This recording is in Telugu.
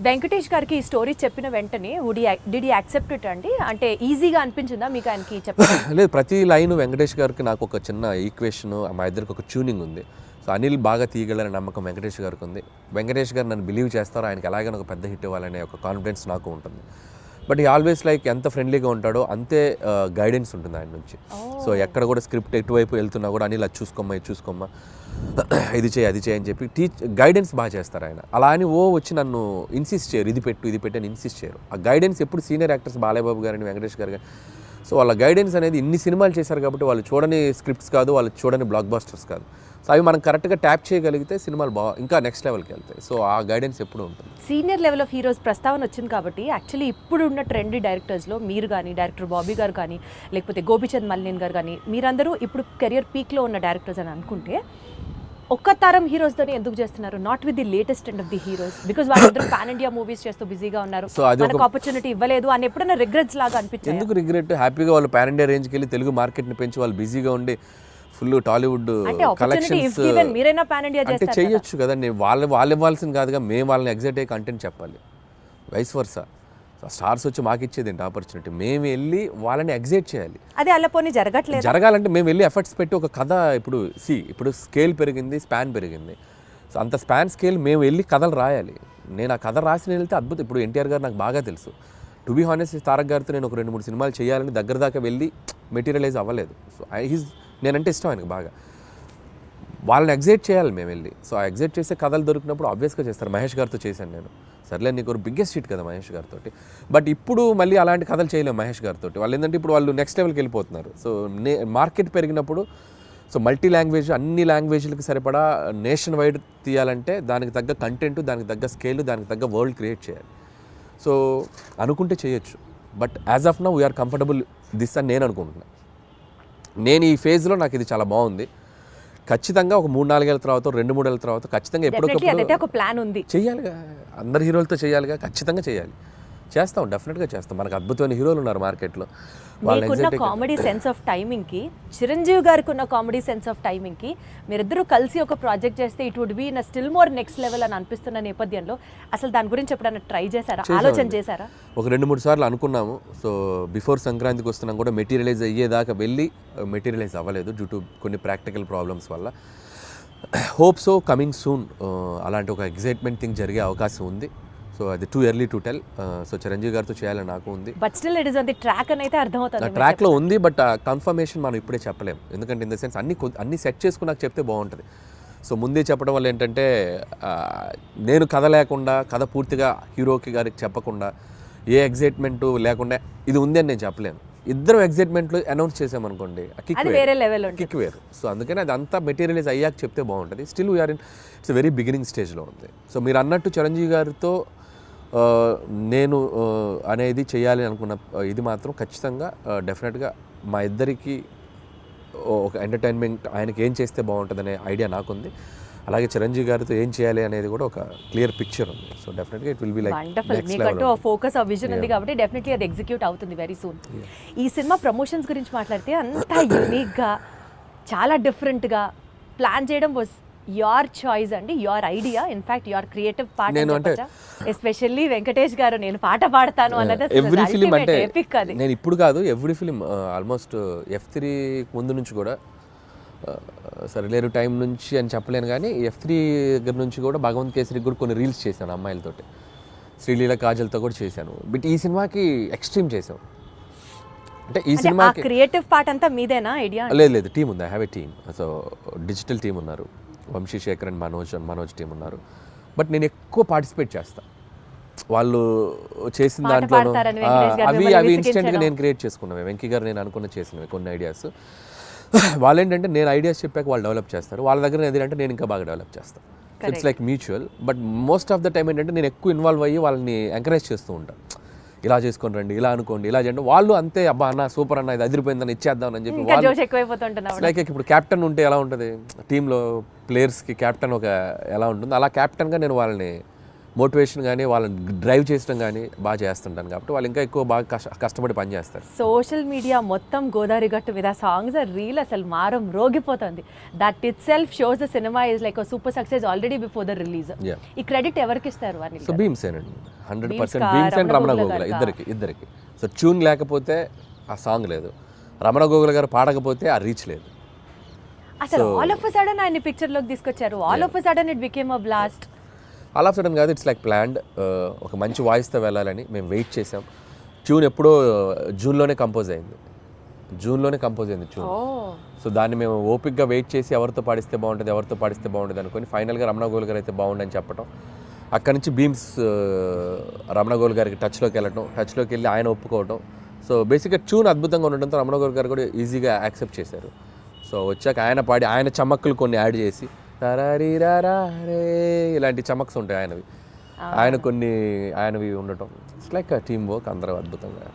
వెంకటేష్ గారికి ఈ స్టోరీ చెప్పిన వెంటనే డిడ్ యూ యాక్సెప్ట్ ఇట్ అండి? అంటే ఈజీగా అనిపించిందా మీకు ఆయనకి చెప్పడం? లేదు, ప్రతి లైన్ వెంకటేష్ గారికి నాకు ఒక చిన్న ఈక్వేషన్, మా ఇద్దరికి ఒక ట్యూనింగ్ ఉంది. సో అనిల్ బాగా తీయగలనే నమ్మకం వెంకటేష్ గారికి ఉంది. వెంకటేష్ గారు నన్ను బిలీవ్ చేస్తారో, ఆయనకి ఎలాగైనా ఒక పెద్ద హిట్ ఇవ్వాలనే ఒక కాన్ఫిడెన్స్ నాకు ఉంటుంది. బట్ ఈ ఆల్వేస్ లైక్ ఎంత ఫ్రెండ్లీగా ఉంటాడో అంతే గైడెన్స్ ఉంటుంది ఆయన నుంచి. సో ఎక్కడ కూడా స్క్రిప్ట్ ఎటువైపు వెళ్తున్నా కూడా అనిల్ అది చూసుకోమ్మా ఇది చేయి అది చేయి అని చెప్పి గైడెన్స్ బాగా చేస్తారు ఆయన. అలా అని వచ్చి నన్ను ఇన్సిస్ట్ చేయరు, ఇది పెట్టు అని ఇన్సిస్ట్ చేయరు. ఆ గైడెన్స్ ఎప్పుడు సీనియర్ యాక్టర్స్ బాలయ్యబాబు గారిని, వెంకటేష్ గారు, సో వాళ్ళ గైడెన్స్ అనేది ఇన్ని సినిమాలు చేశారు కాబట్టి వాళ్ళు చూడని స్క్రిప్ట్స్ కాదు, వాళ్ళు చూడని బ్లాక్ బస్టర్స్ కాదు. సో అవి మనం కరెక్ట్గా ట్యాప్ చేయగలిగితే సినిమాలు ఇంకా నెక్స్ట్ లెవెల్కి వెళ్తాయి. సో ఆ గైడెన్స్ ఎప్పుడు ఉంటుంది. సీనియర్ లెవెల్ ఆఫ్ హీరోస్ ప్రస్తావన వచ్చింది కాబట్టి యాక్చువల్లీ ఇప్పుడు ఉన్న ట్రెండీ డైరెక్టర్స్లో మీరు కానీ, డైరెక్టర్ బాబీ గారు కానీ, లేకపోతే గోపిచంద్ మల్లిన్ గారు కానీ, మీరందరూ ఇప్పుడు కెరియర్ పీక్లో ఉన్న డైరెక్టర్స్ అని అనుకుంటే ఒక్క తరం హీరోస్తోనే ఎందుకు చేస్తున్నారు? Not with the latest and of the heroes, because వాళ్ళందరూ పాన్ ఇండియా మూవీస్ చేస్తూ బిజీగా ఉన్నారు. సో మనకు ఆపర్చునిటీ ఇవ్వలేదు అని ఎప్పుడైనా రిగ్రెట్స్ లాగా అనిపించింది? ఎందుకు రిగ్రెట్? హ్యాపీగా వాళ్ళు పాన్ ఇండియా రేంజ్కి వెళ్ళి తెలుగు మార్కెట్ని పెంచి వాళ్ళు బిజీగా ఉండి ఫుల్ టాలీవుడ్ కలెక్షన్స్ అంటే చేయొచ్చు కదండి. వాళ్ళు ఇవ్వాల్సింది కాదుగా, మేము వాళ్ళని ఎగ్జైట్ అయ్యే కంటెంట్ చెప్పాలి. Vice versa. స్టార్స్ వచ్చి మాకు ఇచ్చేది ఏంటి ఆపర్చునిటీ? మేము వెళ్ళి వాళ్ళని ఎగ్జైట్ చేయాలి. అదే అలా పోనీ జరగాలంటే మేము వెళ్ళి ఎఫర్ట్స్ పెట్టి ఒక కథ ఇప్పుడు స్కేల్ పెరిగింది, స్పాన్ పెరిగింది. సో అంత స్పాన్ స్కేల్ మేము వెళ్ళి కథలు రాయాలి. నేను ఆ కథ రాసి వెళ్తే అద్భుతం. ఇప్పుడు ఎన్టీఆర్ గారు నాకు బాగా తెలుసు. టు బీ హానెస్ట్, తారక్ గారితో నేను ఒక 2-3 సినిమాలు చేయాలని దగ్గర దాకా వెళ్ళి మెటీరియలైజ్ అవ్వలేదు. సో నేనంటే ఇష్టం ఆయనకు బాగా. వాళ్ళని ఎగ్జైట్ చేయాలి మేము వెళ్ళి. సో ఆ ఎగ్జైట్ చేసే కథలు దొరికినప్పుడు ఆబ్వియస్గా చేస్తారు. మహేష్ గారితో చేశాను నేను. సర్లే, నీకు ఒక బిగ్గెస్ట్ హిట్ కదా మహేష్ గారితో. బట్ ఇప్పుడు మళ్ళీ అలాంటి కథలు చేయలేము మహేష్ గారితో. వాళ్ళు ఏంటంటే ఇప్పుడు వాళ్ళు నెక్స్ట్ లెవెల్కి వెళ్ళిపోతున్నారు. సో మార్కెట్ పెరిగినప్పుడు సో మల్టీ లాంగ్వేజ్, అన్ని లాంగ్వేజ్లకి సరిపడా నేషన్ వైడ్ తీయాలంటే దానికి తగ్గ కంటెంట్, దానికి తగ్గ స్కేల్, దానికి తగ్గ వరల్డ్ క్రియేట్ చేయాలి. సో అనుకుంటే చేయొచ్చు. But as of now we are comfortable this అని నేను అనుకుంటున్నాను. నేను ఈ ఫేజ్లో నాకు ఇది చాలా బాగుంది. ఖచ్చితంగా ఒక 3-4 ఏళ్ళ తర్వాత, 2-3 ఏళ్ళ తర్వాత ఖచ్చితంగా ఎప్పటికప్పుడు ప్లాన్ ఉంది, చేయాలిగా. అందరు హీరోలతో చేయాలిగా, ఖచ్చితంగా చేయాలి. చేస్తాం, డెఫినెట్గా చేస్తాం. మనకు అద్భుతమైన హీరోలు ఉన్నారు మార్కెట్లో. మీకున్న కామెడీ సెన్స్ ఆఫ్ టైమింగ్కి, చిరంజీవి గారికి ఉన్న కామెడీ సెన్స్ ఆఫ్ టైమింగ్కి మీరిద్దరూ కలిసి ఒక ప్రాజెక్ట్ చేస్తే it would be in still more next level అని అనిపిస్తున్న నేపథ్యంలో అసలు దాని గురించి ఎప్పుడైనా ట్రై చేశారా, ఆలోచన చేశారా? ఒక 2-3 సార్లు అనుకున్నాము. సో బిఫోర్ సంక్రాంతికి వస్తున్నాం కూడా మెటీరియలైజ్ అయ్యేదాకా వెళ్ళి మెటీరియలైజ్ అవ్వలేదు డ్యూ టు కొన్ని ప్రాక్టికల్ ప్రాబ్లమ్స్ వల్ల. హోప్ సో కమింగ్ సూన్ అలాంటి ఒక ఎగ్జైట్మెంట్ థింగ్ జరిగే అవకాశం ఉంది. సో అది too early to tell. So Chiranjeevi గారితో చేయాలని నాకు ఉంది. But still it is on the track అని అయితే అర్థమవుతుంది. ట్రాక్లో ఉంది, బట్ కన్ఫర్మేషన్ మనం ఇప్పుడే చెప్పలేము. ఎందుకంటే ఇన్ ద సెన్స్ అన్ని సెట్ చేసుకుని నాకు చెప్తే బాగుంటుంది. సో ముందే చెప్పడం వల్ల ఏంటంటే నేను కథ లేకుండా, కథ పూర్తిగా హీరోకి గారికి చెప్పకుండా, ఏ ఎగ్జైట్మెంట్ లేకుండా ఇది ఉంది అని నేను చెప్పలేను. ఇద్దరు ఎగ్జైట్మెంట్లు అనౌన్స్ చేసామనుకోండి, కిక్ వేరు. సో అందుకని అది అంతా మెటీరియలైజ్ అయ్యాక చెప్తే బాగుంటుంది. Still we are in its very beginning స్టేజ్లో ఉంది. సో మీరు అన్నట్టు చిరంజీవి గారితో నేను అనేది చేయాలి అనుకున్న ఇది మాత్రం ఖచ్చితంగా డెఫినెట్గా మా ఇద్దరికి ఒక ఎంటర్టైన్మెంట్, ఆయనకి ఏం చేస్తే బాగుంటుందనే ఐడియా నాకుంది. అలాగే చిరంజీవి గారితో ఏం చేయాలి అనేది కూడా ఒక క్లియర్ పిక్చర్ ఉంది. సో డెఫినెట్గా ఇట్ విల్ బి లైక్ మీకంటూ ఫోకస్, విజన్ ఉంది కాబట్టి డెఫినెట్లీ అది ఎగ్జిక్యూట్ అవుతుంది వెరీ సూన్. ఈ సినిమా ప్రమోషన్స్ గురించి మాట్లాడితే అంతా యూనిక్గా, చాలా డిఫరెంట్గా ప్లాన్ చేయడం వాజ్ యువర్ చాయిస్ అండి, your idea, in fact your creative part. Especially Venkatesh గారు నేను పాట పాడతాను అన్నది ఎవ్రీ ఫిలిం అంటే నేను ఇప్పుడు కాదు, ఎవ్రీ ఫిలిం ఆల్మోస్ట్ F3 ముందు నుంచి కూడా, సరిలేరు టైం నుంచి అని చెప్పలేను కానీ F3 దగ్గర నుంచి కూడా భగవంత్ కేసరికి కూడా కొన్ని రీల్స్ చేశాను అమ్మాయిలతోటి. శ్రీలీల కాజల్తో కూడా చేశాను. బట్ ఈ సినిమాకి ఎక్స్ట్రీమ్ చేసాం. అంటే ఈ సినిమాకి క్రియేటివ్ పార్ట్ అంతా మీదేనా ఐడియా? లేదు, టీం ఉంది. I have a team. So digital team ఉన్నారు, వంశీ శేఖర్ అండ్ మనోజ్ టీం ఉన్నారు. బట్ నేను ఎక్కువ పార్టిసిపేట్ చేస్తాను. వాళ్ళు చేసిన దాంట్లో అవి ఇన్స్టెంట్గా నేను క్రియేట్ చేసుకున్నాను. వెంకీ గారు నేను అనుకున్న చేసినవి కొన్ని ఐడియాస్. వాళ్ళు ఏంటంటే నేను ఐడియాస్ చెప్పాక వాళ్ళు డెవలప్ చేస్తారు, వాళ్ళ దగ్గర ఏదంటే నేను ఇంకా బాగా డెవలప్ చేస్తాను. It's like mutual. But most of the time ఏంటంటే నేను ఎక్కువ ఇన్వాల్వ్ అయ్యి వాళ్ళని ఎంకరేజ్ చేస్తూ ఉంటాను. ఇలా చేసుకొని రండి, ఇలా అనుకోండి, ఇలా చేయండి. వాళ్ళు అంతే, అబ్బా అన్న సూపర్ అన్న, ఇది అదిరిపోయిందని ఇచ్చేద్దాం అని చెప్పి వాళ్ళు లైక్ ఇప్పుడు క్యాప్టెన్ ఉంటే ఎలా ఉంటుంది టీంలో, ప్లేయర్స్కి క్యాప్టెన్ ఒక ఎలా ఉంటుంది, అలా క్యాప్టెన్గా నేను వాళ్ళని మోటివేషన్ కానీ వాళ్ళని డ్రైవ్ చేయడం కానీ బాగా చేస్తుంటాను. కాబట్టి వాళ్ళు ఇంకా ఎక్కువ బాగా కష్టపడి పని చేస్తారు. సోషల్ మీడియా మొత్తం గోదావరి గట్టు మీద సాంగ్స్ రీల్ అసలు మారం రోగిపోతుంది. That it self shows the cinema is like super success already before the release. ఈ క్రెడిట్ ఎవరికి ఇస్తారు? సో భీమ్సేన్ అండి. 100% భీమ్స్ అండ్ రమణ గోగుల ఇద్దరికి సో ట్యూన్ లేకపోతే ఆ సాంగ్ లేదు, రమణ గోగుల గారు పాడకపోతే ఆ రీచ్ లేదు. అసలు ఆల్ ఆఫ్ అ సడన్ ఆయన్ని పిక్చర్ లోకి తీసుకొచ్చారు, all of a sudden it became a blast. All of sudden కాదు, ఇట్స్ లైక్ ప్లాన్డ్. ఒక మంచి వాయిస్తో వెళ్ళాలని మేము వెయిట్ చేసాం. ట్యూన్ ఎప్పుడో జూన్లోనే కంపోజ్ అయింది ట్యూన్. సో దాన్ని మేము ఓపిక్గా వెయిట్ చేసి ఎవరితో పాడిస్తే బాగుంటుంది అనుకొని ఫైనల్గా రమణ గోగుల్ గారు అయితే బాగుండని చెప్పడం, అక్కడి నుంచి భీమ్స్ రమణ గోగుల్ గారికి టచ్లోకి వెళ్ళి ఆయన ఒప్పుకోవడం. సో బేసిక్గా ట్యూన్ అద్భుతంగా ఉండడంతో రమణ గోగుల్ గారు కూడా ఈజీగా యాక్సెప్ట్ చేశారు. సో వచ్చాక ఆయన పాడి ఆయన చమక్కులు కొన్ని యాడ్ చేసి రే ఇలాంటి చమక్స్ ఉంటాయి ఆయనవి ఉండటం. ఇట్స్ లైక్ టీమ్ వర్క్, అందరూ అద్భుతంగా